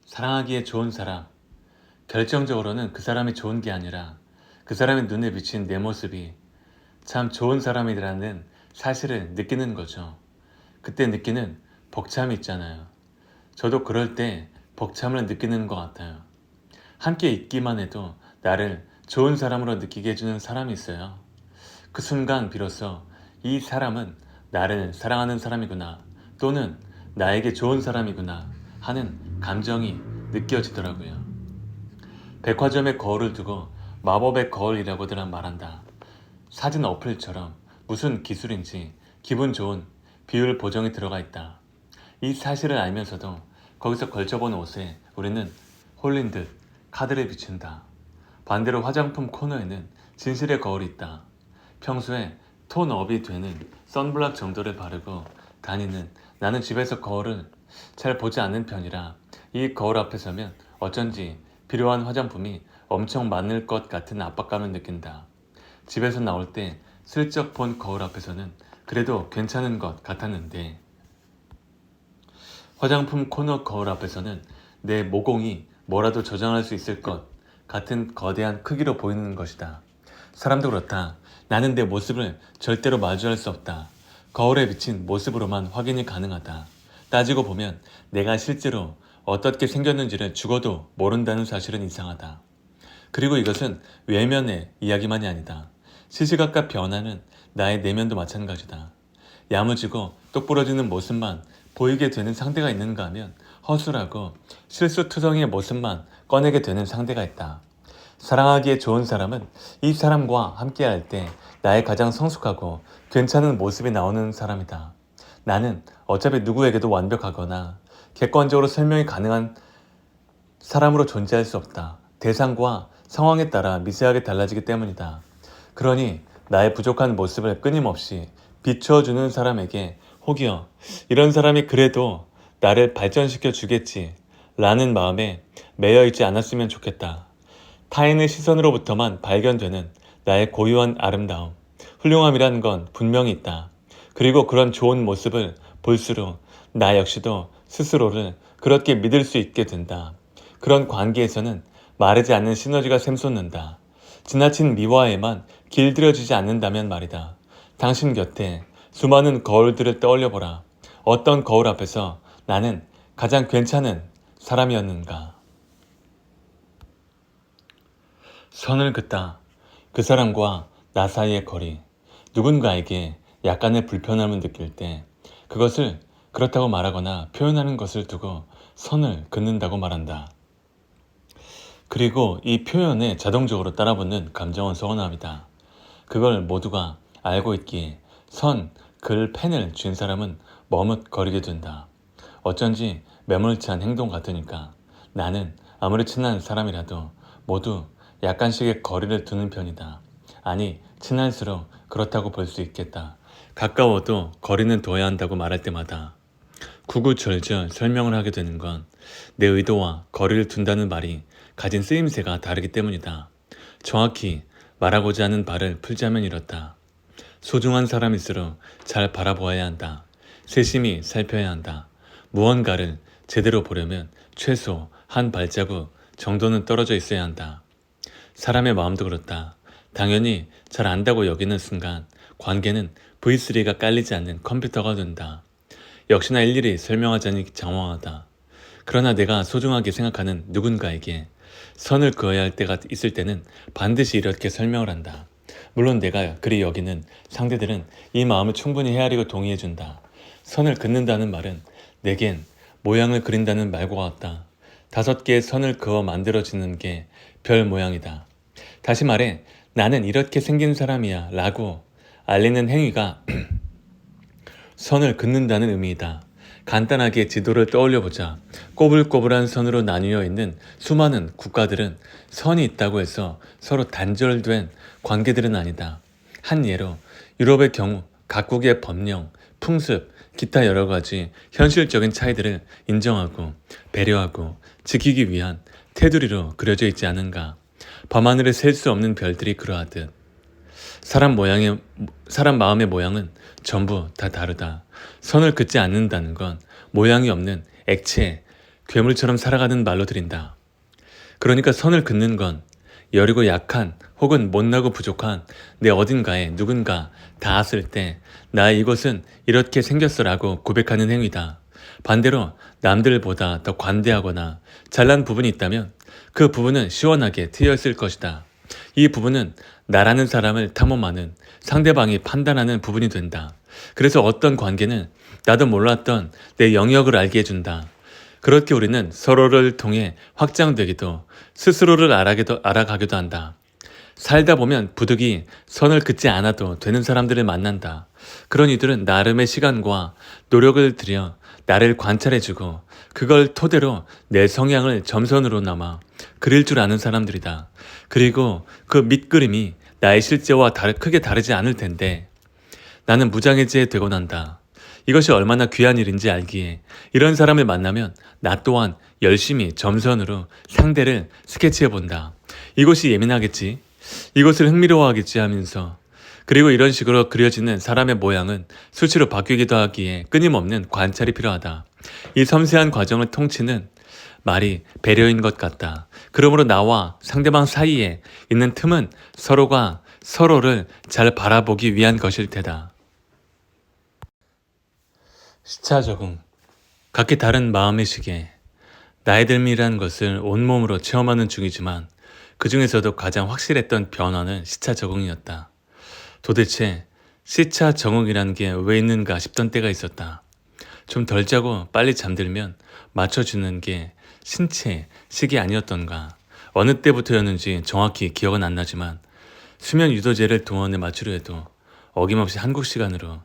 사랑하기에 좋은 사람. 결정적으로는 그 사람이 좋은 게 아니라 그 사람의 눈에 비친 내 모습이 참 좋은 사람이라는 사실을 느끼는 거죠. 그때 느끼는 벅참이 있잖아요. 저도 그럴 때 벅참을 느끼는 것 같아요. 함께 있기만 해도 나를 좋은 사람으로 느끼게 해주는 사람이 있어요. 그 순간 비로소 이 사람은 나를 사랑하는 사람이구나, 또는 나에게 좋은 사람이구나 하는 감정이 느껴지더라고요. 백화점에 거울을 두고 마법의 거울이라고들 말한다. 사진 어플처럼 무슨 기술인지 기분 좋은 비율 보정이 들어가 있다. 이 사실을 알면서도 거기서 걸쳐본 옷에 우리는 홀린 듯 카드를 비춘다. 반대로 화장품 코너에는 진실의 거울이 있다. 평소에 톤업이 되는 선블락 정도를 바르고 다니는 나는 집에서 거울을 잘 보지 않는 편이라 이 거울 앞에 서면 어쩐지 필요한 화장품이 엄청 많을 것 같은 압박감을 느낀다. 집에서 나올 때 슬쩍 본 거울 앞에서는 그래도 괜찮은 것 같았는데 화장품 코너 거울 앞에서는 내 모공이 뭐라도 저장할 수 있을 것 같은 거대한 크기로 보이는 것이다. 사람도 그렇다. 나는 내 모습을 절대로 마주할 수 없다. 거울에 비친 모습으로만 확인이 가능하다. 따지고 보면 내가 실제로 어떻게 생겼는지를 죽어도 모른다는 사실은 이상하다. 그리고 이것은 외면의 이야기만이 아니다. 시시각각 변하는 나의 내면도 마찬가지다. 야무지고 똑부러지는 모습만 보이게 되는 상대가 있는가 하면 허술하고 실수투성이의 모습만 꺼내게 되는 상대가 있다. 사랑하기에 좋은 사람은 이 사람과 함께할 때 나의 가장 성숙하고 괜찮은 모습이 나오는 사람이다. 나는 어차피 누구에게도 완벽하거나 객관적으로 설명이 가능한 사람으로 존재할 수 없다. 대상과 상황에 따라 미세하게 달라지기 때문이다. 그러니 나의 부족한 모습을 끊임없이 비춰주는 사람에게 혹여 이런 사람이 그래도 나를 발전시켜 주겠지 라는 마음에 매여 있지 않았으면 좋겠다. 타인의 시선으로부터만 발견되는 나의 고유한 아름다움, 훌륭함이란 건 분명히 있다. 그리고 그런 좋은 모습을 볼수록 나 역시도 스스로를 그렇게 믿을 수 있게 된다. 그런 관계에서는 마르지 않는 시너지가 샘솟는다. 지나친 미화에만 길들여지지 않는다면 말이다. 당신 곁에 수많은 거울들을 떠올려보라. 어떤 거울 앞에서 나는 가장 괜찮은 사람이었는가? 선을 긋다. 그 사람과 나 사이의 거리. 누군가에게 약간의 불편함을 느낄 때 그것을 그렇다고 말하거나 표현하는 것을 두고 선을 긋는다고 말한다. 그리고 이 표현에 자동적으로 따라붙는 감정은 서운함이다. 그걸 모두가 알고 있기에 선, 글, 펜을 쥔 사람은 머뭇거리게 된다. 어쩐지 매몰찬 행동 같으니까. 나는 아무리 친한 사람이라도 모두 약간씩의 거리를 두는 편이다. 아니, 친할수록 그렇다고 볼 수 있겠다. 가까워도 거리는 둬야 한다고 말할 때마다 구구절절 설명을 하게 되는 건 내 의도와 거리를 둔다는 말이 가진 쓰임새가 다르기 때문이다. 정확히 말하고자 하는 바를 풀자면 이렇다. 소중한 사람일수록 잘 바라보아야 한다. 세심히 살펴야 한다. 무언가를 제대로 보려면 최소 한 발자국 정도는 떨어져 있어야 한다. 사람의 마음도 그렇다. 당연히 잘 안다고 여기는 순간 관계는 V3가 깔리지 않는 컴퓨터가 된다. 역시나 일일이 설명하자니 장황하다. 그러나 내가 소중하게 생각하는 누군가에게 선을 그어야 할 때가 있을 때는 반드시 이렇게 설명을 한다. 물론 내가 그리 여기는 상대들은 이 마음을 충분히 헤아리고 동의해준다. 선을 긋는다는 말은 내겐 모양을 그린다는 말과 같다. 5개의 선을 그어 만들어지는 게 별 모양이다. 다시 말해 나는 이렇게 생긴 사람이야 라고 알리는 행위가 선을 긋는다는 의미이다. 간단하게 지도를 떠올려보자. 꼬불꼬불한 선으로 나뉘어 있는 수많은 국가들은 선이 있다고 해서 서로 단절된 관계들은 아니다. 한 예로 유럽의 경우 각국의 법령, 풍습, 기타 여러 가지 현실적인 차이들을 인정하고 배려하고 지키기 위한 테두리로 그려져 있지 않은가. 밤하늘에 셀 수 없는 별들이 그러하듯 사람 마음의 모양은 전부 다 다르다. 선을 긋지 않는다는 건 모양이 없는 액체, 괴물처럼 살아가는 말로 들인다. 그러니까 선을 긋는 건 여리고 약한 혹은 못나고 부족한 내 어딘가에 누군가 닿았을 때 나의 이것은 이렇게 생겼어라고 고백하는 행위다. 반대로 남들보다 더 관대하거나 잘난 부분이 있다면 그 부분은 시원하게 트여있을 것이다. 이 부분은 나라는 사람을 탐험하는 상대방이 판단하는 부분이 된다. 그래서 어떤 관계는 나도 몰랐던 내 영역을 알게 해준다. 그렇게 우리는 서로를 통해 확장되기도 스스로를 알아가기도 한다. 살다 보면 부득이 선을 긋지 않아도 되는 사람들을 만난다. 그런 이들은 나름의 시간과 노력을 들여 나를 관찰해주고 그걸 토대로 내 성향을 점선으로 남아 그릴 줄 아는 사람들이다. 그리고 그 밑그림이 나의 실제와 크게 다르지 않을 텐데 나는 무장해제 되고 난다. 이것이 얼마나 귀한 일인지 알기에 이런 사람을 만나면 나 또한 열심히 점선으로 상대를 스케치해 본다. 이것이 예민하겠지? 이것을 흥미로워하겠지 하면서 그리고 이런 식으로 그려지는 사람의 모양은 수치로 바뀌기도 하기에 끊임없는 관찰이 필요하다. 이 섬세한 과정을 통치는 말이 배려인 것 같다. 그러므로 나와 상대방 사이에 있는 틈은 서로가 서로를 잘 바라보기 위한 것일 테다. 시차 적응. 각기 다른 마음의 시계. 나이 듦이라는 것을 온몸으로 체험하는 중이지만 그 중에서도 가장 확실했던 변화는 시차 적응이었다. 도대체 시차 적응이라는 게 왜 있는가 싶던 때가 있었다. 좀 덜 자고 빨리 잠들면 맞춰주는 게 신체 시계 아니었던가. 어느 때부터였는지 정확히 기억은 안 나지만 수면 유도제를 동원해 맞추려 해도 어김없이 한국 시간으로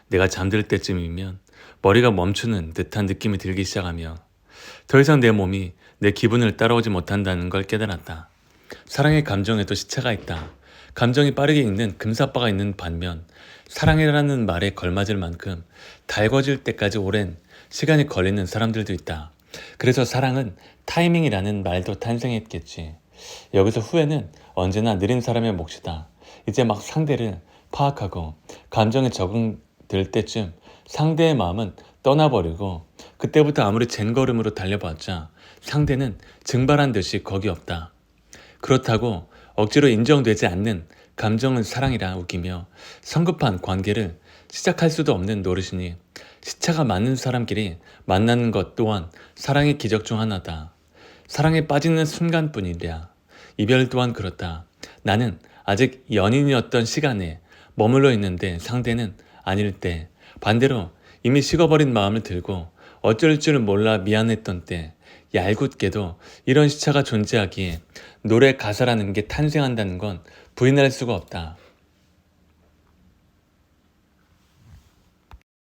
내가 잠들 때쯤이면 머리가 멈추는 듯한 느낌이 들기 시작하며 더 이상 내 몸이 내 기분을 따라오지 못한다는 걸 깨달았다. 사랑의 감정에도 시차가 있다. 감정이 빠르게 익는 금사빠가 있는 반면 사랑이라는 말에 걸맞을 만큼 달궈질 때까지 오랜 시간이 걸리는 사람들도 있다. 그래서 사랑은 타이밍이라는 말도 탄생했겠지. 여기서 후회는 언제나 느린 사람의 몫이다. 이제 막 상대를 파악하고 감정에 적응될 때쯤 상대의 마음은 떠나버리고 그때부터 아무리 젠걸음으로 달려봤자 상대는 증발한 듯이 거기 없다. 그렇다고 억지로 인정되지 않는 감정은 사랑이라 우기며 성급한 관계를 시작할 수도 없는 노릇이니 시차가 맞는 사람끼리 만나는 것 또한 사랑의 기적 중 하나다. 사랑에 빠지는 순간뿐이랴. 이별 또한 그렇다. 나는 아직 연인이었던 시간에 머물러 있는데 상대는 아닐 때, 반대로 이미 식어버린 마음을 들고 어쩔 줄 몰라 미안했던 때, 얄궂게도 이런 시차가 존재하기에 노래 가사라는 게 탄생한다는 건 부인할 수가 없다.